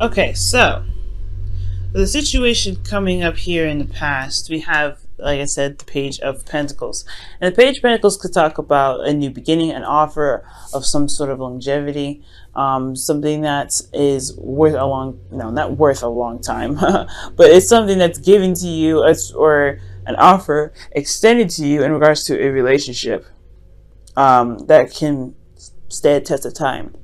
Okay, so the situation coming up here in the past, we have, like I said, the Page of Pentacles. And the Page of Pentacles could talk about a new beginning, an offer of some sort of longevity, something that is worth a long, no, not worth a long time, but it's something that's given to you or an offer extended to you in regards to a relationship that can stand the test of time.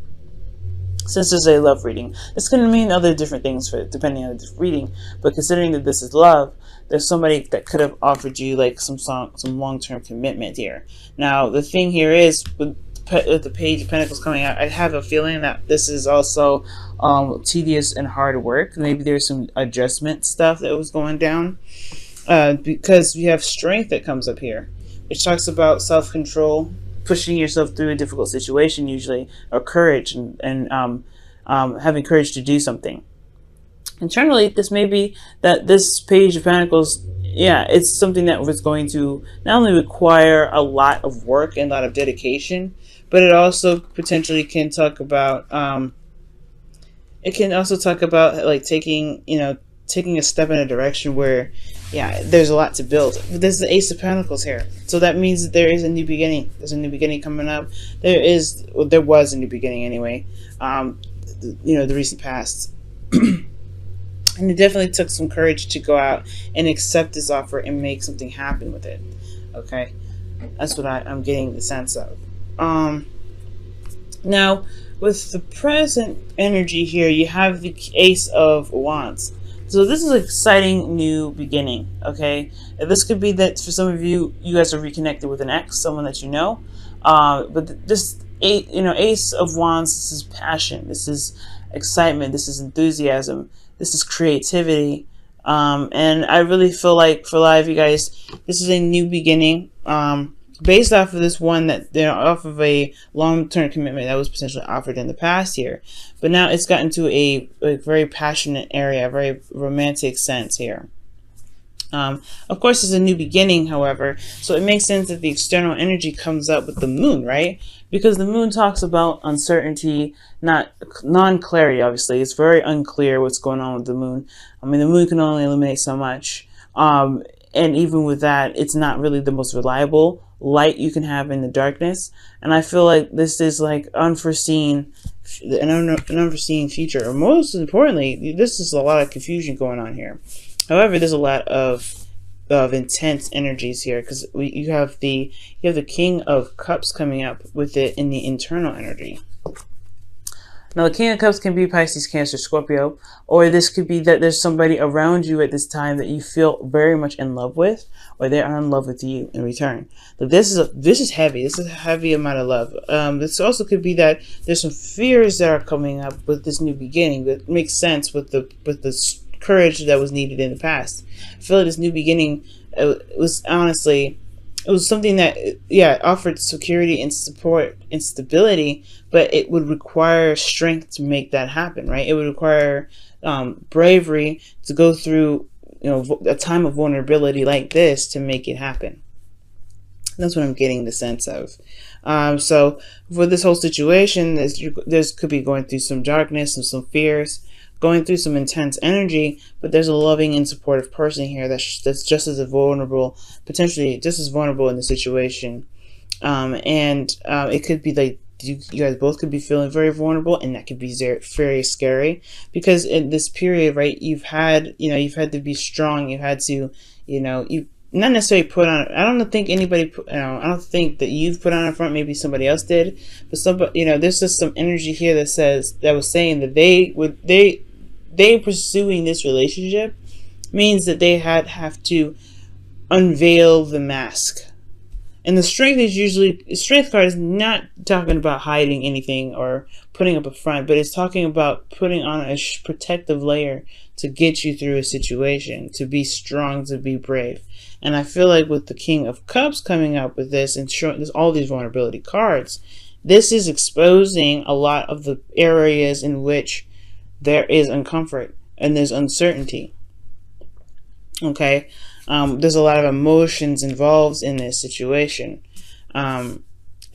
Since this is a love reading, this can mean other different things for depending on the reading. But considering that this is love, there's somebody that could have offered you like some long-term commitment here. Now the thing here is with the Page of Pentacles coming out, I have a feeling that this is also tedious and hard work. Maybe there's some adjustment stuff that was going down because we have Strength that comes up here, which talks about self-control, pushing yourself through a difficult situation usually, or courage and having courage to do something. Internally, this may be that this Page of Pentacles, yeah, it's something that was going to not only require a lot of work and a lot of dedication, but it also potentially can talk about, like taking a step in a direction where, yeah, there's a lot to build. But there's the Ace of Pentacles here, so that means that there is a new beginning. There's a new beginning coming up. There was a new beginning anyway. The recent past, and it definitely took some courage to go out and accept this offer and make something happen with it. Okay, that's what I'm getting the sense of. Now with the present energy here, you have the Ace of Wands. So this is an exciting new beginning, okay? This could be that for some of you, you guys are reconnected with an ex, someone that you know. But this, Ace of Wands, this is passion, this is excitement, this is enthusiasm, this is creativity. And I really feel like for a lot of you guys, this is a new beginning. Based off of this one that off of a long-term commitment that was potentially offered in the past year, but now it's gotten to a very passionate area, a very romantic sense here. Of course, it's a new beginning, however, so it makes sense that the external energy comes up with the moon, right? Because the moon talks about uncertainty, not non-clarity. Obviously, it's very unclear what's going on with the moon. I mean, the moon can only illuminate so much, and even with that, it's not really the most reliable light you can have in the darkness. And I feel like this is like an unforeseen future, or most importantly, this is a lot of confusion going on here. However, there's a lot of intense energies here, because you have the King of Cups coming up with it in the internal energy. Now, the King of Cups can be Pisces, Cancer, Scorpio, or this could be that there's somebody around you at this time that you feel very much in love with, or they are in love with you in return. But this is heavy. This is a heavy amount of love. This also could be that there's some fears that are coming up with this new beginning that makes sense with the courage that was needed in the past. I feel like this new beginning was something that, yeah, offered security and support and stability, but it would require strength to make that happen, right? It would require bravery to go through, a time of vulnerability like this to make it happen. That's what I'm getting the sense of. So for this whole situation, there's could be going through some darkness and some fears, going through some intense energy, but there's a loving and supportive person here that's just as vulnerable, potentially just as vulnerable in the situation. It could be like you guys both could be feeling very vulnerable, and that could be very scary, because in this period, right, you've had to be strong. You had to, you not necessarily put on, I don't think anybody, I don't think that you've put on a front, maybe somebody else did, but somebody, there's just some energy here that was saying that they pursuing this relationship means that they have to unveil the mask. And the strength card is not talking about hiding anything or putting up a front, but it's talking about putting on a protective layer to get you through a situation, to be strong, to be brave. And I feel like with the King of Cups coming up with this and showing there's all these vulnerability cards, this is exposing a lot of the areas in which there is uncomfort and there's uncertainty. Okay, there's a lot of emotions involved in this situation,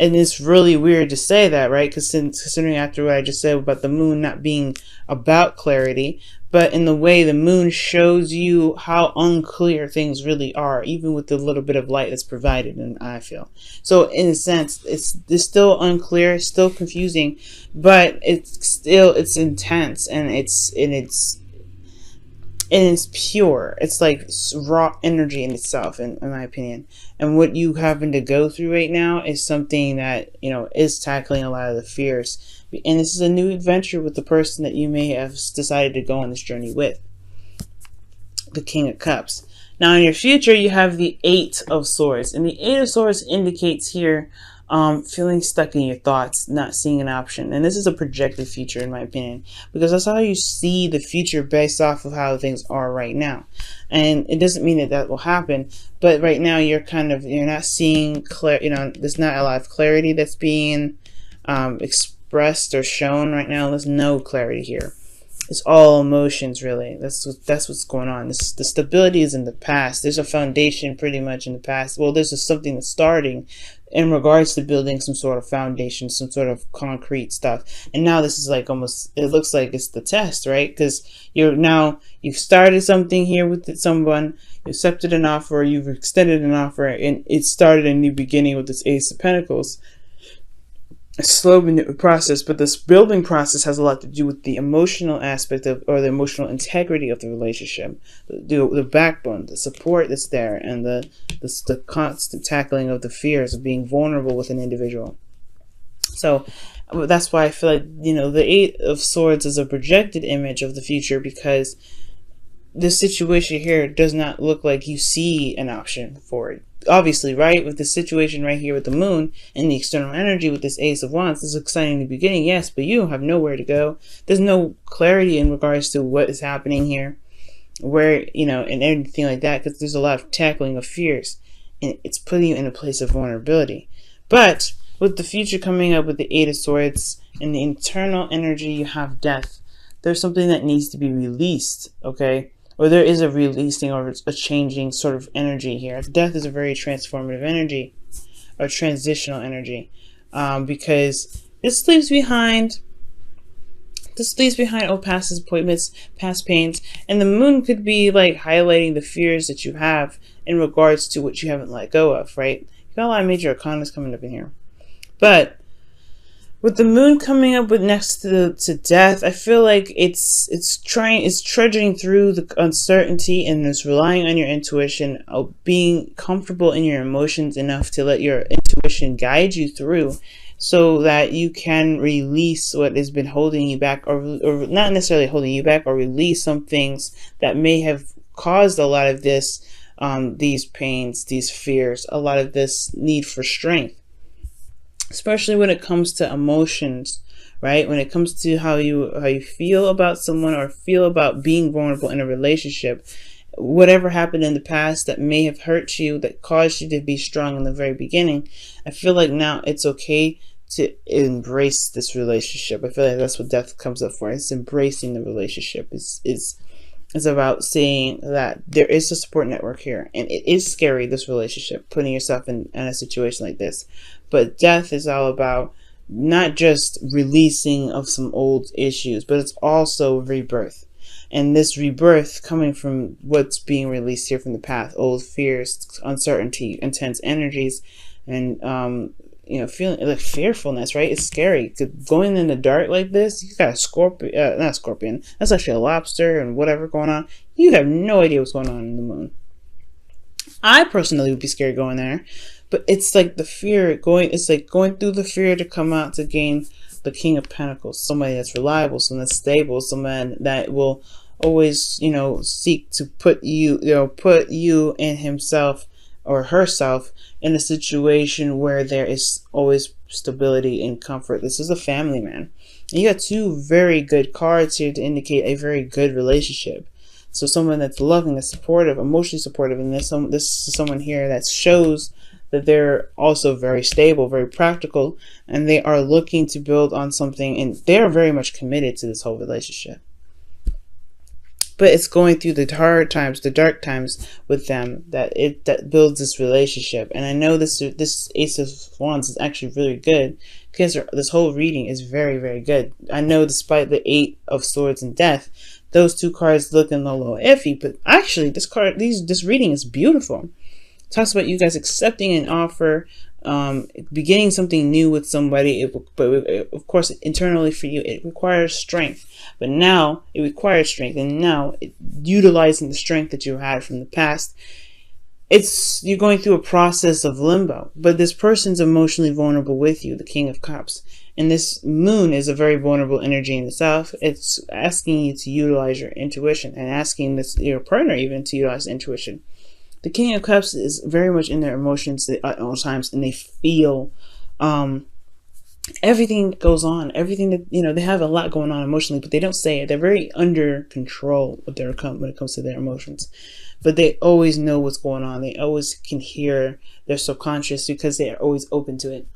And it's really weird to say that, right? Because considering after what I just said about the moon not being about clarity, but in the way the moon shows you how unclear things really are, even with the little bit of light that's provided, and I feel. So in a sense, it's still unclear, still confusing, but it's intense, and it's pure. It's like raw energy in itself, in my opinion. And what you happen to go through right now is something that, you know, is tackling a lot of the fears. And this is a new adventure with the person that you may have decided to go on this journey with. The King of Cups. Now in your future, you have the Eight of Swords. And the Eight of Swords indicates here feeling stuck in your thoughts, not seeing an option. And this is a projected future, in my opinion, because that's how you see the future based off of how things are right now. And it doesn't mean that that will happen, but right now you're not seeing there's not a lot of clarity that's being expressed or shown right now. There's no clarity here. It's all emotions, really. That's what's going on. The stability is in the past. There's a foundation pretty much in the past. Well, there's something that's starting in regards to building some sort of foundation, some sort of concrete stuff. And now this is like almost, it looks like it's the test, right? Because you've started something here with someone, you accepted an offer, you've extended an offer, and it started a new beginning with this Ace of Pentacles. A slow process, but this building process has a lot to do with the emotional aspect of, or the emotional integrity of the relationship, the backbone, the support that's there, and the constant tackling of the fears of being vulnerable with an individual. So that's why I feel like, you know, the Eight of Swords is a projected image of the future, because this situation here does not look like you see an option for it. Obviously, right, with the situation right here with the moon and the external energy with this Ace of Wands, this is exciting in the beginning, yes, but you have nowhere to go. There's no clarity in regards to what is happening here, where, you know, and anything like that, because there's a lot of tackling of fears, and it's putting you in a place of vulnerability. But with the future coming up with the Eight of Swords and the internal energy, you have death. There's something that needs to be released, okay? Or there is a releasing or a changing sort of energy here. Death is a very transformative energy, or transitional energy, because this leaves behind old past disappointments, past pains, and the moon could be like highlighting the fears that you have in regards to what you haven't let go of, right? You got a lot of major arcanas coming up in here, but with the moon coming up with next to death, I feel like it's trudging through the uncertainty, and it's relying on your intuition, being comfortable in your emotions enough to let your intuition guide you through, so that you can release what has been holding you back, or not necessarily holding you back, or release some things that may have caused a lot of this, these pains, these fears, a lot of this need for strength. Especially when it comes to emotions, right? When it comes to how you feel about someone, or feel about being vulnerable in a relationship, whatever happened in the past that may have hurt you, that caused you to be strong in the very beginning, I feel like now it's okay to embrace this relationship. I feel like that's what death comes up for. It's embracing the relationship. It's about saying that there is a support network here, and it is scary, this relationship, putting yourself in a situation like this. But death is all about not just releasing of some old issues, but it's also rebirth. And this rebirth coming from what's being released here from the past, old fears, uncertainty, intense energies, and you know, feeling like fearfulness, right? It's scary. Going in the dark like this, you got a scorpion, not a scorpion, that's actually a lobster and whatever going on. You have no idea what's going on in the moon. I personally would be scared going there, but it's like the fear it's like going through the fear to come out to gain the King of Pentacles, somebody that's reliable, someone that's stable, someone that will always, you know, seek to put you and himself or herself in a situation where there is always stability and comfort. This is a family man. And you got two very good cards here to indicate a very good relationship. So someone that's loving, that's supportive, emotionally supportive, and this is someone here that shows that they're also very stable, very practical, and they are looking to build on something, and they're very much committed to this whole relationship. but it's going through the hard times, the dark times with them, that builds this relationship. And I know this Ace of Wands is actually really good, because this whole reading is very, very good. I know despite the 8 of Swords and Death, those 2 cards looking a little iffy, but actually this reading is beautiful. It talks about you guys accepting an offer, beginning something new with somebody. But of course, internally for you, it requires strength. But now it requires strength, and now utilizing the strength that you had from the past, you're going through a process of limbo. But this person's emotionally vulnerable with you, the King of Cups. And this moon is a very vulnerable energy in itself. It's asking you to utilize your intuition, and asking your partner even to utilize intuition. The King of Cups is very much in their emotions at all times, and they feel everything that goes on, everything that, they have a lot going on emotionally, but they don't say it. They're very under control when it comes to their emotions, but they always know what's going on. They always can hear their subconscious, because they are always open to it.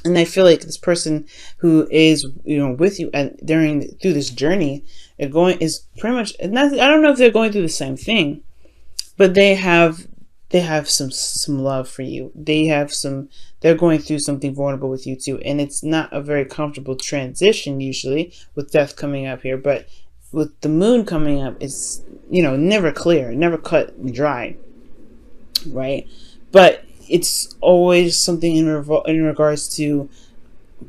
And I feel like this person who is, with you and through this journey, is pretty much, I don't know if they're going through the same thing, but they have some love for you. They're going through something vulnerable with you too. And it's not a very comfortable transition usually, with death coming up here, but with the moon coming up, it's, never clear, never cut and dry, right? But it's always something in regards to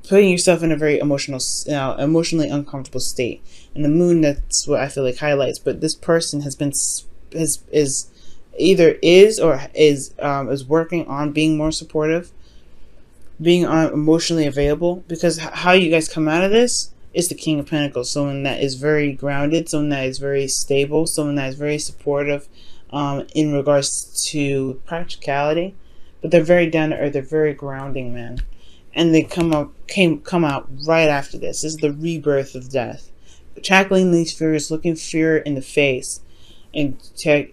putting yourself in a very emotionally uncomfortable state. And the moon, that's what I feel like highlights. But this person is working on being more supportive, being emotionally available, because how you guys come out of this is the King of Pentacles, someone that is very grounded, someone that is very stable, someone that is very supportive in regards to practicality, but they're very down to earth, they're very grounding, man. And they come out right after this. This is the rebirth of death, tackling these fears, looking fear in the face, and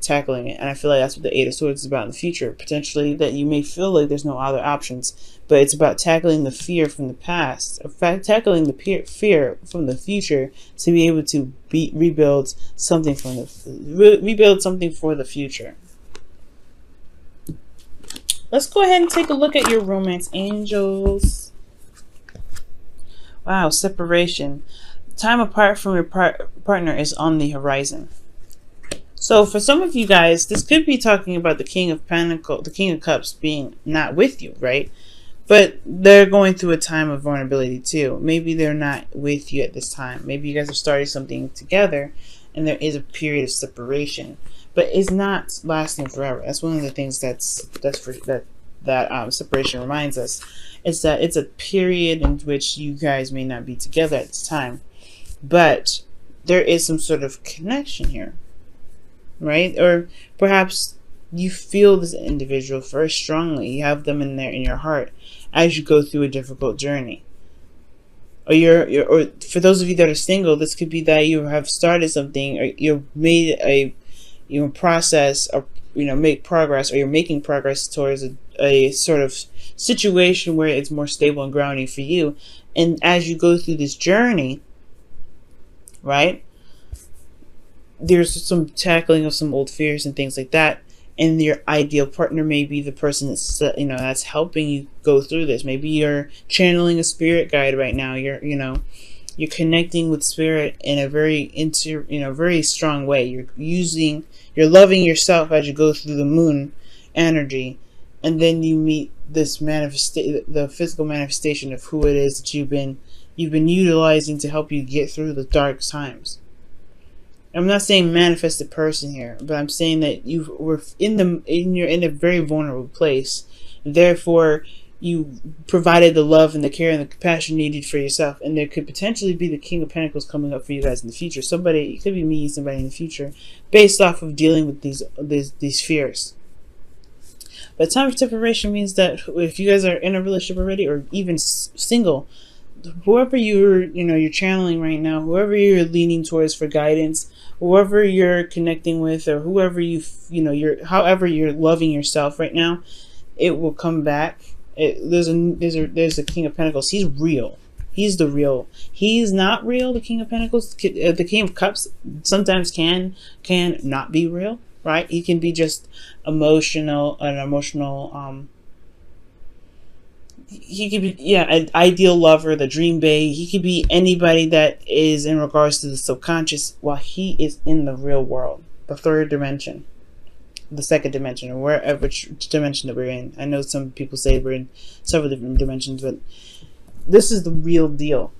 tackling it. And I feel like that's what the 8 of Swords is about in the future. Potentially that you may feel like there's no other options, but it's about tackling the fear from the past, in fact, tackling the fear from the future, to be able to rebuild something for the future. Let's go ahead and take a look at your romance angels. Wow, separation. Time apart from your partner is on the horizon. So for some of you guys, this could be talking about the King of Pentacles, the King of Cups being not with you, right? But they're going through a time of vulnerability too. Maybe they're not with you at this time. Maybe you guys are starting something together, and there is a period of separation. But it's not lasting forever. That's one of the things that separation reminds us, is that it's a period in which you guys may not be together at the time, but there is some sort of connection here, right? Or perhaps you feel this individual very strongly. You have them in your heart as you go through a difficult journey. Or for those of you that are single, this could be that you have started something, or you've made a process, or make progress, or you're making progress towards a sort of situation where it's more stable and grounding for you. And as you go through this journey, right, there's some tackling of some old fears and things like that. And your ideal partner may be the person that's that's helping you go through this. Maybe you're channeling a spirit guide right now. You're connecting with spirit in a very very strong way. You're loving yourself as you go through the moon energy, and then you meet this the physical manifestation of who it is that you've been utilizing to help you get through the dark times. I'm not saying manifested person here, but I'm saying that you were you're in a very vulnerable place, and therefore you provided the love and the care and the compassion needed for yourself. And there could potentially be the King of Pentacles coming up for you guys in the future. It could be me, somebody in the future, based off of dealing with these fears. But time for separation means that if you guys are in a relationship already, or even single, whoever you're channeling right now, whoever you're leaning towards for guidance, whoever you're connecting with, or whoever however you're loving yourself right now, it will come back. There's a King of Pentacles. He's real. He's the real. He's not real. The King of Pentacles, the King of Cups, sometimes can not be real, right? He can be just emotional, an emotional. He could be, yeah, an ideal lover, the dream babe. He could be anybody that is in regards to the subconscious, while he is in the real world, the third dimension, the second dimension, or wherever which dimension that we're in. I know some people say we're in several different dimensions, but this is the real deal.